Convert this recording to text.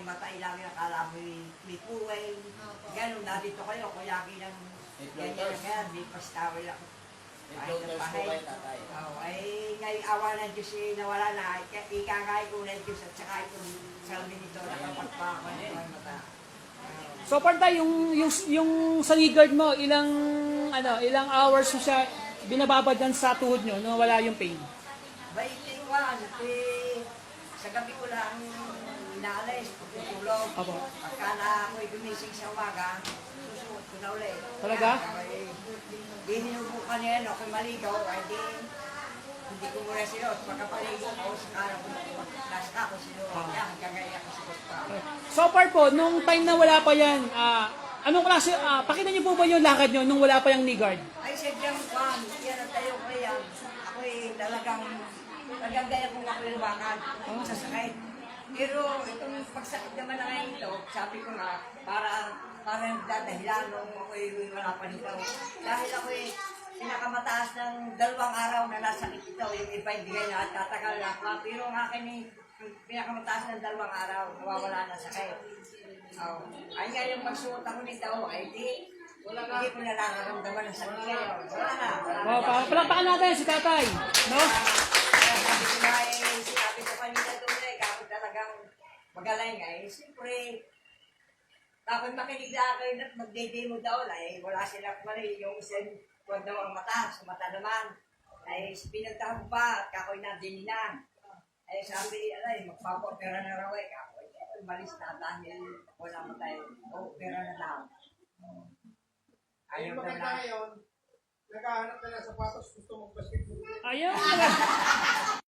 yung mata ilalim, akala mo may puway. Ganun, dito kayo, kuyaki ng ganyan na ganyan, may pastawil ako. Kahit na pahay. Ay ngayon awa ng Diyos nawala na, ikakay ko ng Diyos at saka itong salmi nito, nakapagpakaman ng mata. So parta yung sa knee guard mo, ilang hours mo siya binababad sa tuhod nyo no wala yung pain? Baiting one, sa gabi ko lang inaalis, pagtutulog. Opo. Pagka na ako'y gumising sa umaga, susuot ko na ulit. Talaga? Di hinubukan yan, ako'y maligaw, ay hindi ko muna sinuot. Pagkapaligo ko, saka ko sinuot. Hanggang ngayon ako sinuot pa. So far po, nung time na wala pa yan, anong klase, pakita niyo po ba yung lakad nyo nung wala pa yung knee guard? Ay, sadyang kwan, yan ang tayo ko yan. Ako'y talagang gaya kung ako'y lumakad sa sakit. Pero itong pagsakit naman na ngayon ito, sabi ko nga, parang dadahilan nung ako'y wala pa nito. Dahil ako'y pinakamataas ng 2 araw na nasakit ito, yung iba hindi ganyan at tatagal na pa. Pero ang akin pinakamataas ng 2 araw, nawawala na sakit. Ay nga yung magsuot ako nito, ay hindi ko na nakaramdaman ng sakit ngayon. Wala na. Palakpakan natin si tatay. No? Sabi ko nga sinabi ko kanina doon kapag talagang magaling siyempre, kapag makinig na kayo at magde-demo daw, wala silang mali, yung isang huwag daw ang mata, sa mata naman, pinagtahan ko pa at kakoy na dininan. Sabi, magpapopera na raw kakoy, malis na dahil wala mo tayo, opera na lang. Ayaw na na. Ngayon, naghahanap na ng sapatos, gusto mong basketball. Ayaw.